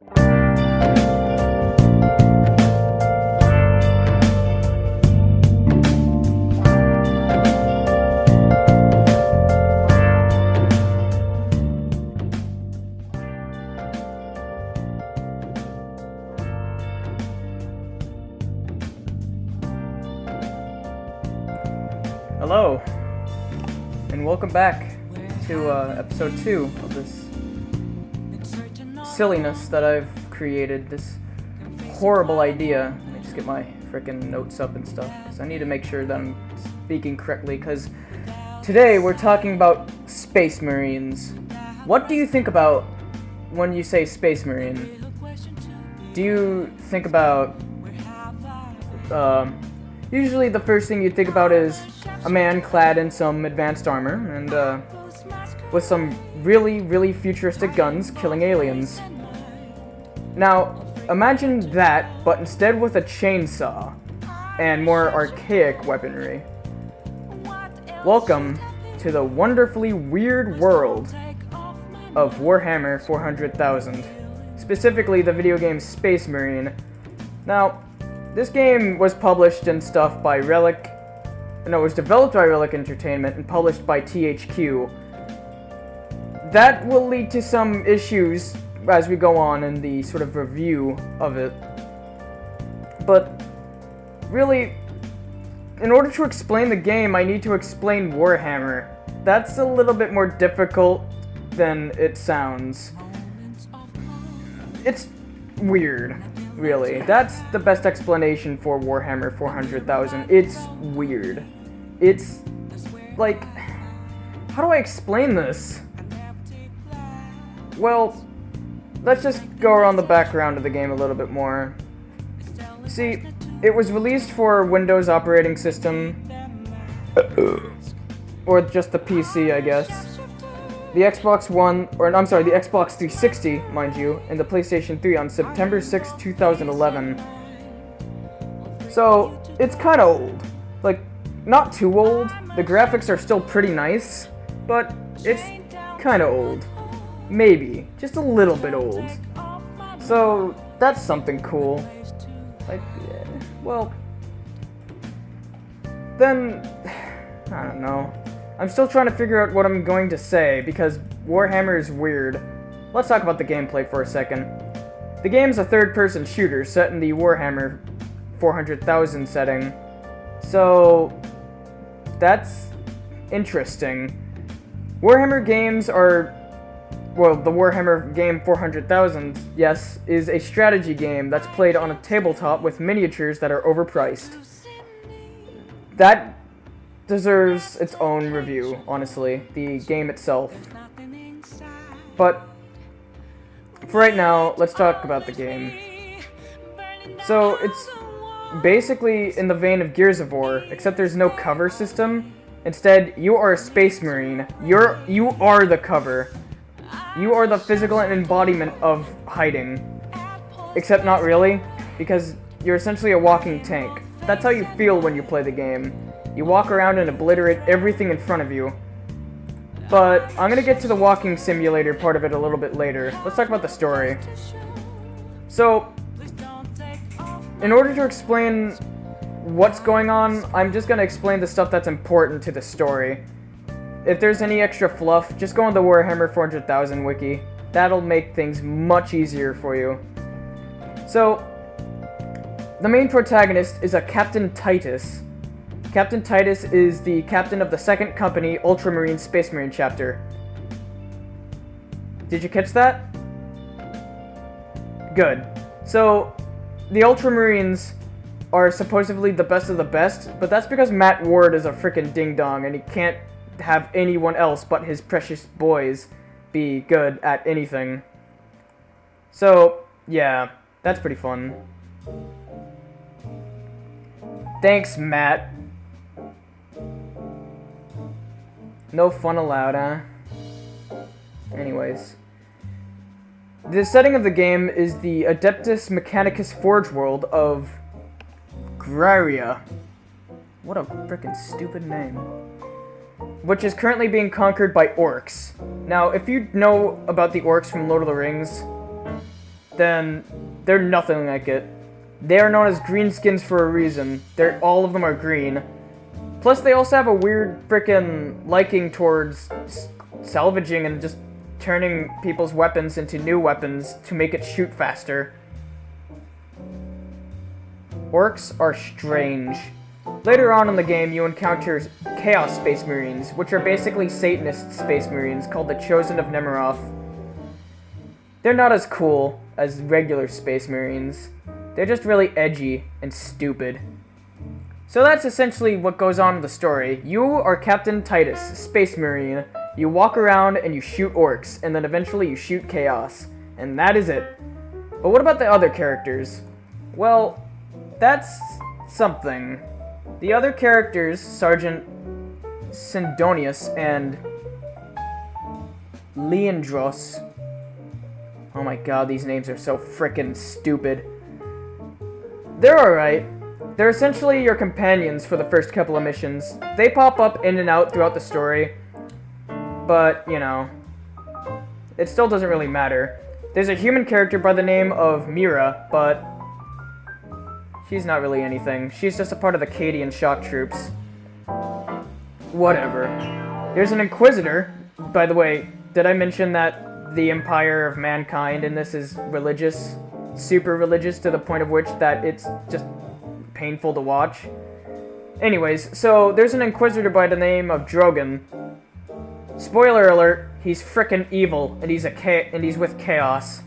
Hello, and welcome back to episode 2 of this silliness that I've created, this horrible idea. Let me just get my frickin' notes up and stuff, because I need to make sure that I'm speaking correctly, because today we're talking about Space Marines. What do you think about when you say Space Marine? Do you think about, usually the first thing you think about is a man clad in some advanced armor and with some really futuristic guns killing aliens. Now, imagine that, but instead with a chainsaw and more archaic weaponry. Welcome to the wonderfully weird world of Warhammer 40,000, specifically the video game Space Marine. Now, this game was published and stuff by Relic. No, it was developed by Relic Entertainment and published by THQ. That will lead to some issues as we go on in the sort of review of it. But really, in order to explain the game, I need to explain Warhammer. That's a little bit more difficult than it sounds. It's weird. Really, that's the best explanation for Warhammer 400,000. It's weird. It's like, how do I explain this? Well, let's just go around the background of the game a little bit more. See, it was released for Windows operating system, or just the PC, I guess. The Xbox One, or I'm sorry, the Xbox 360, mind you, and the PlayStation 3 on September 6, 2011. So, it's kind of old. Like, not too old. The graphics are still pretty nice, but it's kind of old. Maybe. Just a little bit old. So, that's something cool. Like, well, then, I don't know. I'm still trying to figure out what I'm going to say, because Warhammer is weird. Let's talk about the gameplay for a second. The game's a third-person shooter set in the Warhammer 400,000 setting. So, that's interesting. Warhammer games are... Well, the Warhammer game 400,000, yes, is a strategy game that's played on a tabletop with miniatures that are overpriced. That deserves its own review, honestly, the game itself. But for right now, let's talk about the game. So it's basically in the vein of Gears of War, except there's no cover system. Instead, you are a Space Marine. You are the cover. You are the physical embodiment of hiding. Except not really, because you're essentially a walking tank. That's how you feel when you play the game. You walk around and obliterate everything in front of you. But I'm gonna get to the walking simulator part of it a little bit later. Let's talk about the story. So, in order to explain what's going on, I'm just gonna explain the stuff that's important to the story. If there's any extra fluff, just go on the Warhammer 400,000 wiki. That'll make things much easier for you. So, the main protagonist is a Captain Titus. Captain Titus is the captain of the 2nd Company Ultramarine Space Marine chapter. Did you catch that? Good. So, the Ultramarines are supposedly the best of the best, but that's because Matt Ward is a frickin' ding-dong and he can't have anyone else but his precious boys be good at anything. So, yeah, that's pretty fun. Thanks, Matt. No fun allowed, huh? Anyways. The setting of the game is the Adeptus Mechanicus Forge world of Graria. What a frickin' stupid name. Which is currently being conquered by orcs. Now, if you know about the orcs from Lord of the Rings, then they're nothing like it. They are known as greenskins for a reason. All of them are green. Plus, they also have a weird frickin' liking towards salvaging and just turning people's weapons into new weapons to make it shoot faster. Orcs are strange. Later on in the game, you encounter Chaos Space Marines, which are basically Satanist Space Marines called the Chosen of Nemiroth. They're not as cool as regular Space Marines. They're just really edgy and stupid. So that's essentially what goes on in the story. You are Captain Titus, Space Marine. You walk around and you shoot orcs, and then eventually you shoot chaos. And that is it. But what about the other characters? Well, that's something. The other characters, Sergeant Sindonius and Leandros. Oh my god, these names are so frickin' stupid. They're alright. They're essentially your companions for the first couple of missions. They pop up in and out throughout the story, but, you know, it still doesn't really matter. There's a human character by the name of Mira, but she's not really anything. She's just a part of the Cadian shock troops. Whatever. There's an Inquisitor. By the way, did I mention that the Empire of Mankind in this is religious? Super religious to the point of which that it's just painful to watch. Anyways, so there's an Inquisitor by the name of Drogon. Spoiler alert, he's frickin' evil, and he's with Chaos.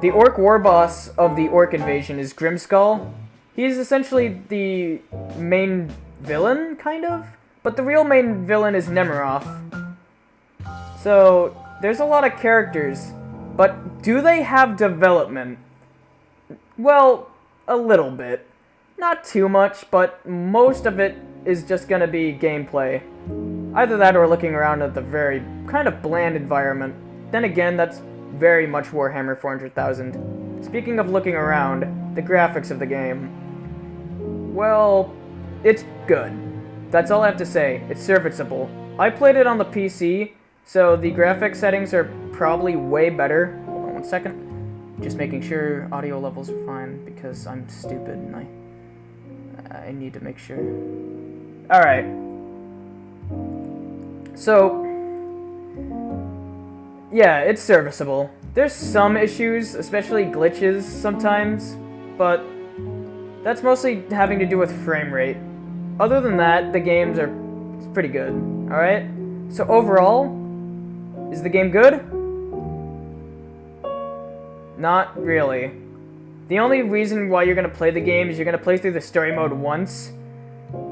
The Orc war boss of the Orc invasion is Grimskull. He's essentially the main villain, kind of? But the real main villain is Nemiroth. So, there's a lot of characters, but do they have development? Well, a little bit. Not too much, but most of it is just gonna be gameplay. Either that or looking around at the very kind of bland environment. Then again, that's very much Warhammer 400,000. Speaking of looking around, the graphics of the game. Well, it's good. That's all I have to say. It's serviceable. I played it on the PC, so the graphic settings are probably way better. Hold on one second. Just making sure audio levels are fine, because I'm stupid and I need to make sure. Alright. So, yeah, it's serviceable. There's some issues, especially glitches sometimes, but that's mostly having to do with frame rate. Other than that, the games are pretty good, alright? So overall, is the game good? Not really. The only reason why you're going to play the game is you're going to play through the story mode once,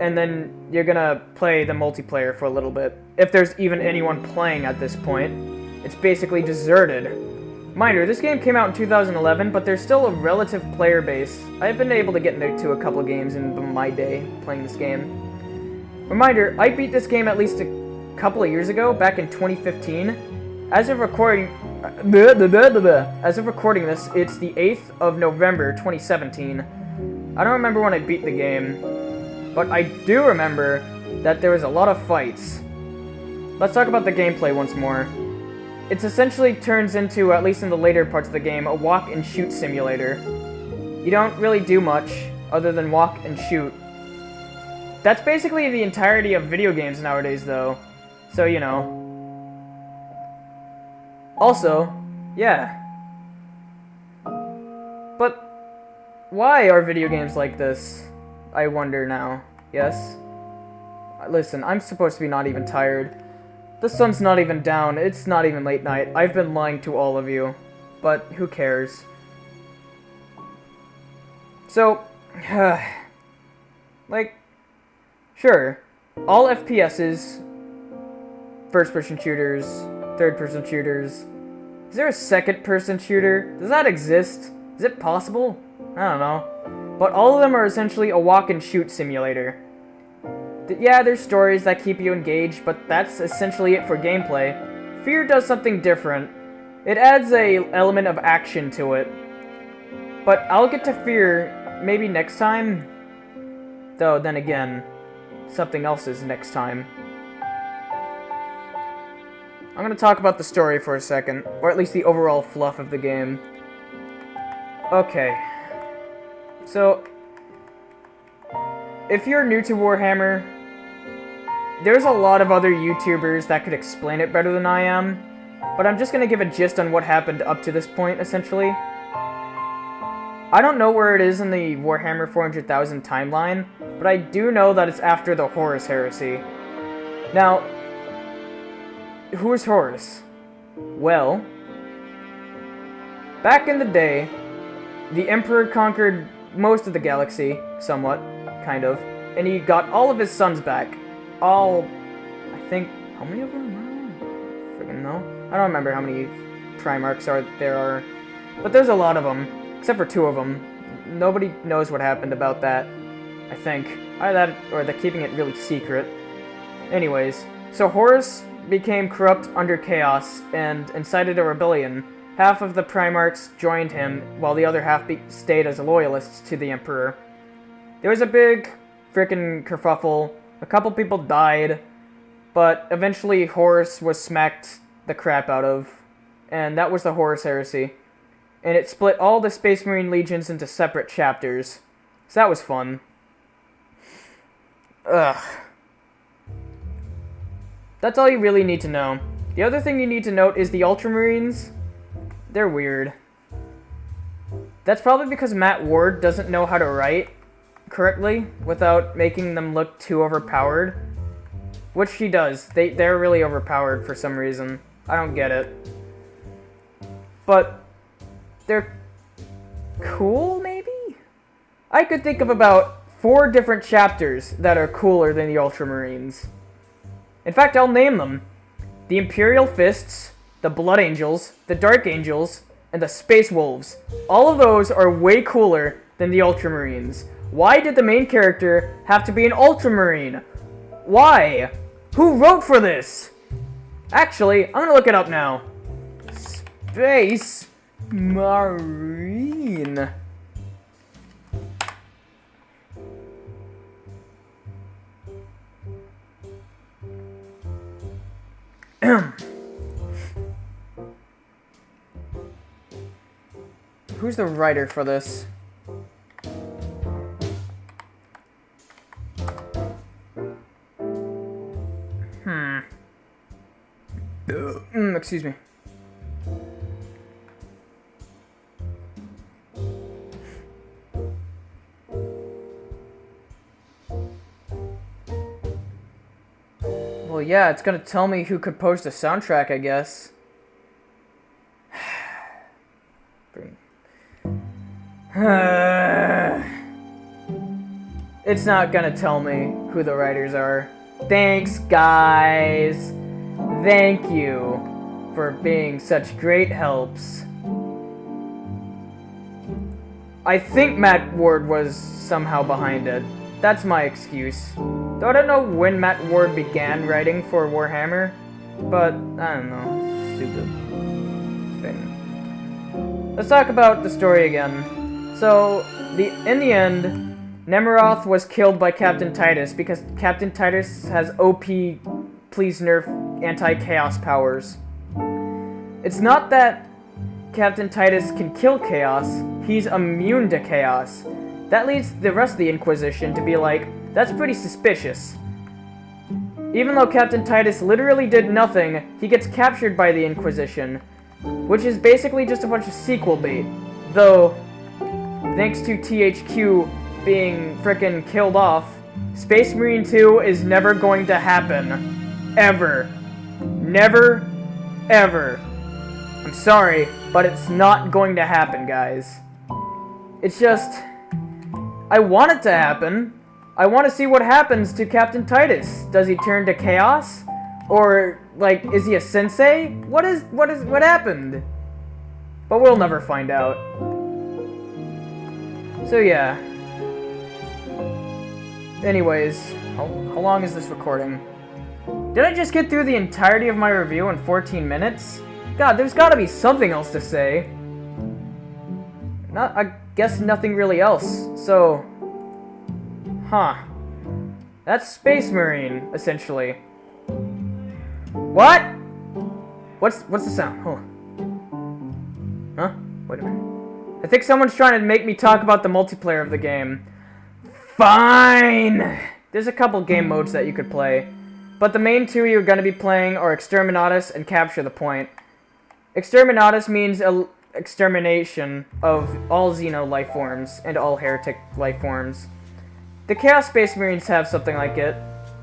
and then you're going to play the multiplayer for a little bit. If there's even anyone playing at this point. It's basically deserted. Mind you, this game came out in 2011, but there's still a relative player base. I've been able to get into a couple games in my day playing this game. Reminder, I beat this game at least a couple of years ago, back in 2015. As of recording this, it's the 8th of November, 2017. I don't remember when I beat the game, but I do remember that there was a lot of fights. Let's talk about the gameplay once more. It essentially turns into, at least in the later parts of the game, a walk and shoot simulator. You don't really do much other than walk and shoot. That's basically the entirety of video games nowadays, though. So, you know. Also, yeah. But why are video games like this? I wonder now. Yes? Listen, I'm supposed to be not even tired. The sun's not even down, it's not even late night. I've been lying to all of you. But who cares? So, like, sure, all FPSs, first-person shooters, third-person shooters. Is there a second-person shooter? Does that exist? Is it possible? I don't know. But all of them are essentially a walk-and-shoot simulator. Yeah, there's stories that keep you engaged, but that's essentially it for gameplay. Fear does something different. It adds an element of action to it. But I'll get to Fear maybe next time. Though, then again, something else is next time. I'm gonna talk about the story for a second, or at least the overall fluff of the game. Okay. So, if you're new to Warhammer, there's a lot of other YouTubers that could explain it better than I am, but I'm just gonna give a gist on what happened up to this point, essentially. I don't know where it is in the Warhammer 400,000 timeline, but I do know that it's after the Horus Heresy. Now, who is Horus? Well, back in the day, the Emperor conquered most of the galaxy, somewhat, kind of, and he got all of his sons back. All, I think, how many of them? I don't freaking know. I don't remember how many Primarchs there are, but there's a lot of them. Except for 2 of them. Nobody knows what happened about that, I think. Either that, or they're keeping it really secret. Anyways, so Horus became corrupt under Chaos and incited a rebellion. Half of the Primarchs joined him, while the other half stayed as loyalists to the Emperor. There was a big frickin' kerfuffle. A couple people died, but eventually Horus was smacked the crap out of, and that was the Horus Heresy. And it split all the Space Marine legions into separate chapters. So that was fun. Ugh. That's all you really need to know. The other thing you need to note is the Ultramarines. They're weird. That's probably because Matt Ward doesn't know how to write correctly without making them look too overpowered. Which he does. They're really overpowered for some reason. I don't get it. But they're cool, maybe? I could think of about 4 different chapters that are cooler than the Ultramarines. In fact, I'll name them. The Imperial Fists, the Blood Angels, the Dark Angels, and the Space Wolves. All of those are way cooler than the Ultramarines. Why did the main character have to be an Ultramarine? Why? Who wrote for this? Actually, I'm gonna look it up now. Space Marine. Who's the writer for this? Excuse me. Well, yeah, it's gonna tell me who composed the soundtrack, I guess. It's not gonna tell me who the writers are. Thanks, guys. Thank you for being such great helps. I think Matt Ward was somehow behind it. That's my excuse. Though I don't know when Matt Ward began writing for Warhammer, but I don't know. Stupid thing. Let's talk about the story again. So, in the end, Nemeroth was killed by Captain Titus because Captain Titus has OP, please nerf, anti-chaos powers. It's not that Captain Titus can kill chaos, he's immune to chaos. That leads the rest of the Inquisition to be like, that's pretty suspicious. Even though Captain Titus literally did nothing, he gets captured by the Inquisition, which is basically just a bunch of sequel bait. Though, thanks to THQ being frickin' killed off, Space Marine 2 is never going to happen. Ever. Never, ever. I'm sorry, but it's not going to happen, guys. It's just, I want it to happen. I want to see what happens to Captain Titus. Does he turn to chaos? Or, like, is he a sensei? What happened? But we'll never find out. So yeah. Anyways, how long is this recording? Did I just get through the entirety of my review in 14 minutes? God, there's gotta be something else to say. I guess nothing really else, so... Huh. That's Space Marine, essentially. What? What's the sound? Hold on. Huh? Wait a minute. I think someone's trying to make me talk about the multiplayer of the game. Fine! There's a couple game modes that you could play, but the main two you're going to be playing are Exterminatus and Capture the Point. Exterminatus means extermination of all Xeno life forms and all heretic life forms. The Chaos Space Marines have something like it,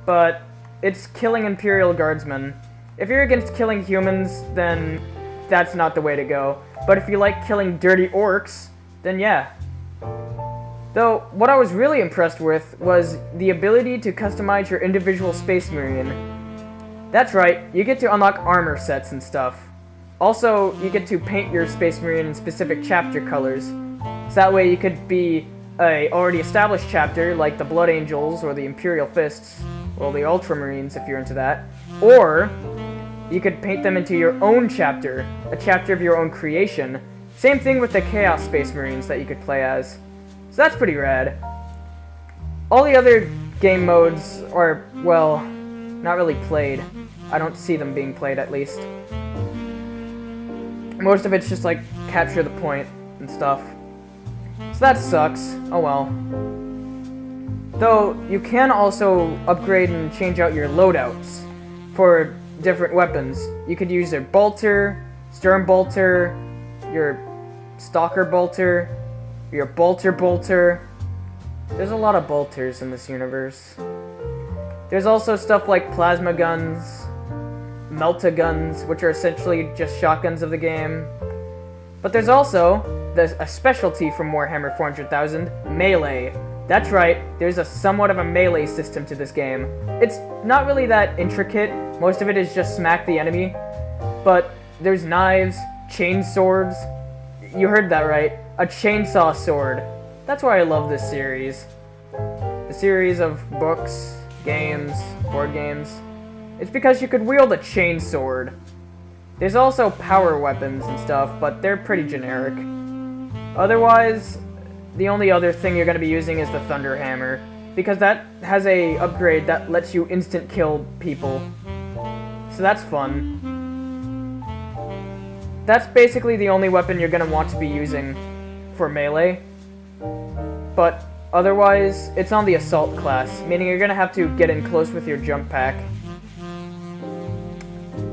but it's killing Imperial Guardsmen. If you're against killing humans, then that's not the way to go. But if you like killing dirty orcs, then yeah. Though, what I was really impressed with was the ability to customize your individual Space Marine. That's right, you get to unlock armor sets and stuff. Also, you get to paint your Space Marine in specific chapter colors. So that way you could be a already established chapter, like the Blood Angels or the Imperial Fists, or the Ultramarines if you're into that. Or, you could paint them into your own chapter, a chapter of your own creation. Same thing with the Chaos Space Marines that you could play as. So that's pretty rad. All the other game modes are, well, not really played. I don't see them being played, at least. Most of it's just like capture the point and stuff. So that sucks. Oh well. Though, you can also upgrade and change out your loadouts for different weapons. You could use your bolter, stern bolter, your stalker bolter, your bolter. There's a lot of bolters in this universe. There's also stuff like plasma guns, melta guns, which are essentially just shotguns of the game. But there's also a specialty from Warhammer 400,000, melee. That's right, there's a somewhat of a melee system to this game. It's not really that intricate, most of it is just smack the enemy, but there's knives, chain swords. You heard that right, a chainsaw sword. That's why I love this series. The series of books, games, board games. It's because you could wield a chain sword. There's also power weapons and stuff, but they're pretty generic. Otherwise, the only other thing you're going to be using is the Thunder Hammer, because that has a upgrade that lets you instant kill people. So that's fun. That's basically the only weapon you're going to want to be using for melee. But otherwise, it's on the Assault class, meaning you're going to have to get in close with your jump pack.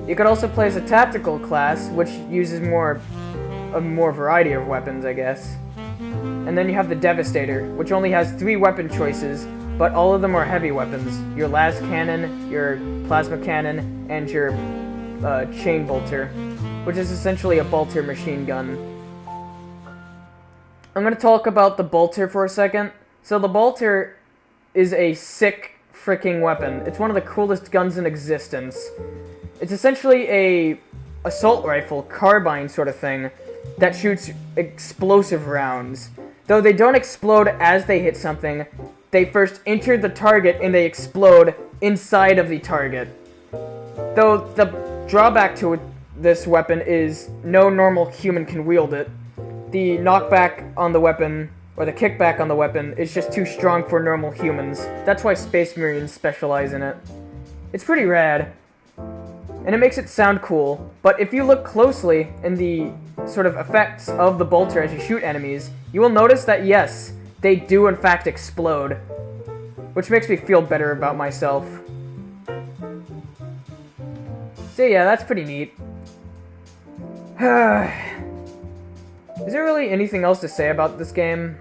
You could also play as a tactical class, which uses a more variety of weapons, I guess. And then you have the Devastator, which only has 3 weapon choices, but all of them are heavy weapons. Your las cannon, your plasma cannon, and your chain bolter, which is essentially a bolter machine gun. I'm going to talk about the bolter for a second. So the bolter is a sick freaking weapon. It's one of the coolest guns in existence. It's essentially a assault rifle, carbine sort of thing, that shoots explosive rounds. Though they don't explode as they hit something, they first enter the target and they explode inside of the target. Though the drawback to this weapon is no normal human can wield it. The knockback on the weapon, or the kickback on the weapon, is just too strong for normal humans. That's why Space Marines specialize in it. It's pretty rad. And it makes it sound cool, but if you look closely in the sort of effects of the bolter as you shoot enemies, you will notice that yes, they do in fact explode, which makes me feel better about myself. So yeah, that's pretty neat. Is there really anything else to say about this game?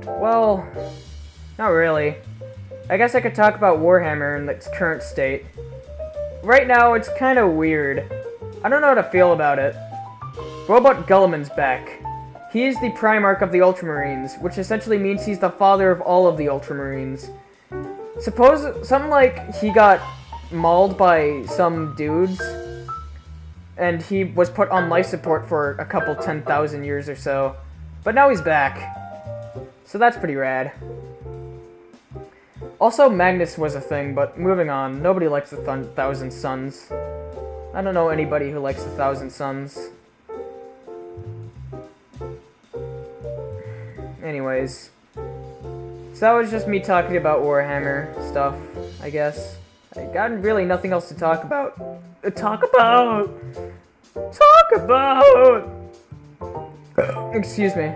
Well, not really. I guess I could talk about Warhammer in its current state. Right now, it's kind of weird. I don't know how to feel about it. Robot Gulliman's back. He is the Primarch of the Ultramarines, which essentially means he's the father of all of the Ultramarines. Suppose something like he got mauled by some dudes, and he was put on life support for a couple 10,000 years or so. But now he's back. So that's pretty rad. Also, Magnus was a thing, but moving on. Nobody likes the Thousand Suns. I don't know anybody who likes the Thousand Suns. Anyways. So that was just me talking about Warhammer stuff, I guess. I got really nothing else to talk about. Talk about! Excuse me.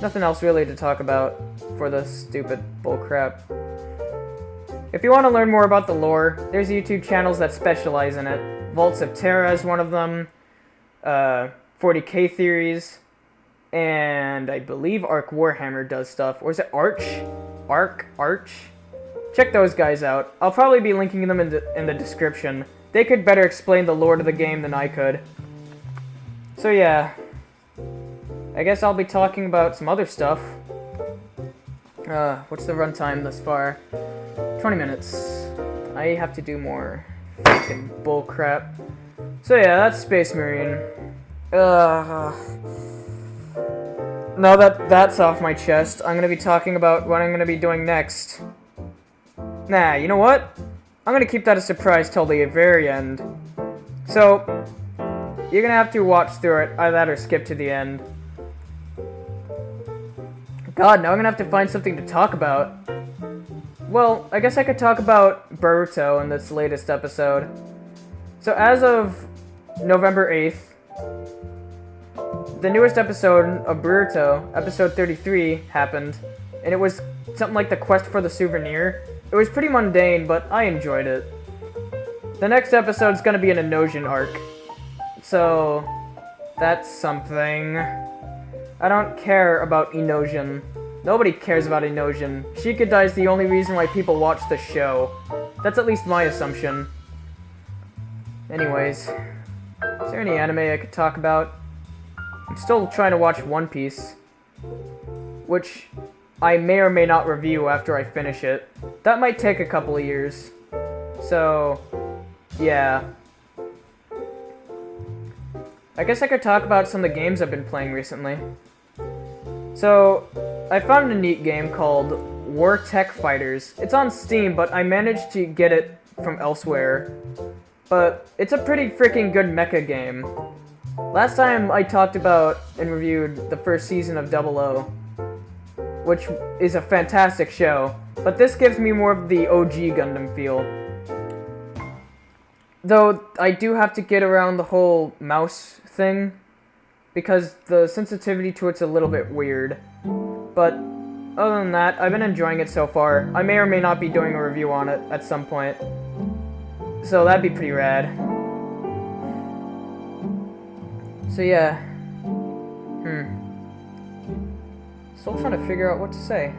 Nothing else really to talk about for this stupid bullcrap. If you want to learn more about the lore, there's YouTube channels that specialize in it. Vaults of Terra is one of them. 40k Theories. And I believe Arc Warhammer does stuff. Or is it Arch? Arch? Check those guys out. I'll probably be linking them in the description. They could better explain the lore of the game than I could. So yeah. I guess I'll be talking about some other stuff. What's the runtime thus far? 20 minutes. I have to do more fucking bullcrap. So yeah, that's Space Marine. Now that that's off my chest, I'm gonna be talking about what I'm gonna be doing next. Nah, you know what? I'm gonna keep that a surprise till the very end. So, you're gonna have to watch through it, either that or skip to the end. God, now I'm gonna have to find something to talk about. Well, I guess I could talk about Boruto in this latest episode. So as of November 8th, the newest episode of Boruto, episode 33, happened, and it was something like the quest for the souvenir. It was pretty mundane, but I enjoyed it. The next episode's gonna be an Nosand arc, so that's something. I don't care about Nosand. Nobody cares about Nosand. Shikadai is the only reason why people watch the show. That's at least my assumption. Anyways, is there any anime I could talk about? I'm still trying to watch One Piece, which I may or may not review after I finish it. That might take a couple of years. So, yeah. I guess I could talk about some of the games I've been playing recently. So, I found a neat game called War Tech Fighters. It's on Steam, but I managed to get it from elsewhere. But it's a pretty freaking good mecha game. Last time I talked about and reviewed the first season of 00, which is a fantastic show, but this gives me more of the OG Gundam feel. Though I do have to get around the whole mouse thing, because the sensitivity to it's a little bit weird. But other than that, I've been enjoying it so far. I may or may not be doing a review on it at some point, so that'd be pretty rad. So yeah, still trying to figure out what to say.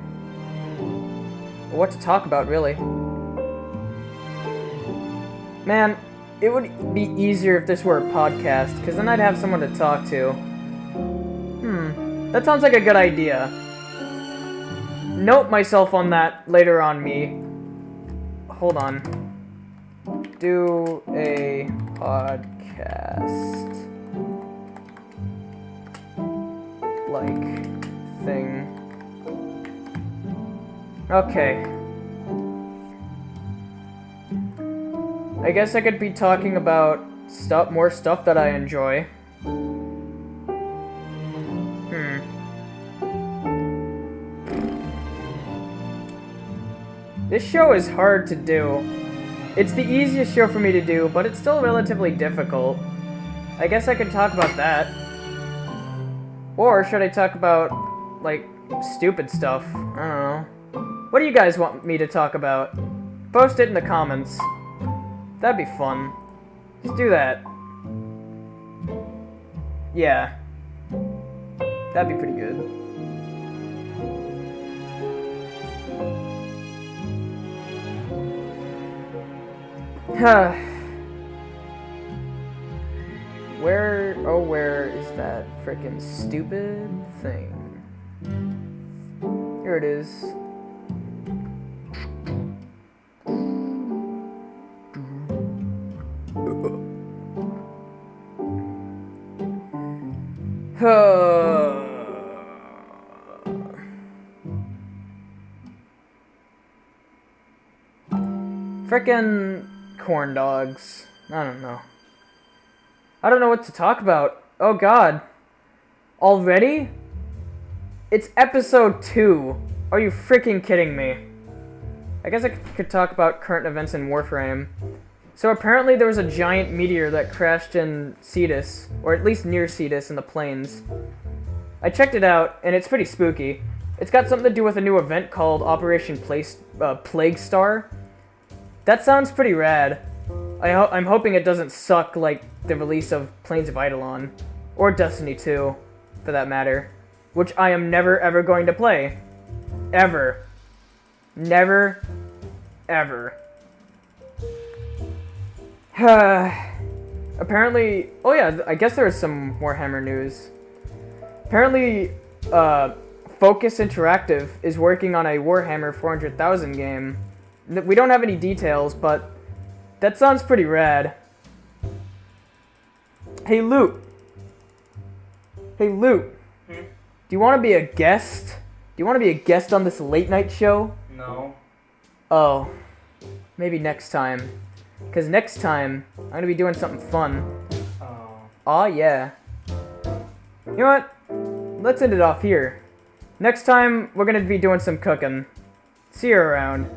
Or what to talk about, really. Man, it would be easier if this were a podcast, because then I'd have someone to talk to. That sounds like a good idea. Note myself on that later on, me. Hold on. Do a podcast. Like thing. Okay. I guess I could be talking about more stuff that I enjoy. This show is hard to do. It's the easiest show for me to do, but it's still relatively difficult. I guess I could talk about that. Or should I talk about, like, stupid stuff? I don't know. What do you guys want me to talk about? Post it in the comments. That'd be fun. Just do that. Yeah. That'd be pretty good. Where is that frickin' stupid thing? Here it is. Frickin' corn dogs. I don't know. I don't know what to talk about. Oh god. Already? It's episode 2. Are you freaking kidding me? I guess I could talk about current events in Warframe. So apparently there was a giant meteor that crashed in Cetus, or at least near Cetus in the plains. I checked it out, and it's pretty spooky. It's got something to do with a new event called Operation Plague Star. That sounds pretty rad. I'm hoping it doesn't suck like the release of Plains of Eidolon, or Destiny 2, for that matter, which I am never ever going to play. Ever. Never. Ever. Apparently, oh yeah, I guess there was some Warhammer news. Apparently, Focus Interactive is working on a Warhammer 400,000 game. We don't have any details, but that sounds pretty rad. Hey, Luke. Hey, Luke. Do you want to be a guest? Do you want to be a guest on this late night show? No. Oh. Maybe next time. Because next time, I'm going to be doing something fun. Oh. Aw, yeah. You know what? Let's end it off here. Next time, we're going to be doing some cooking. See you around.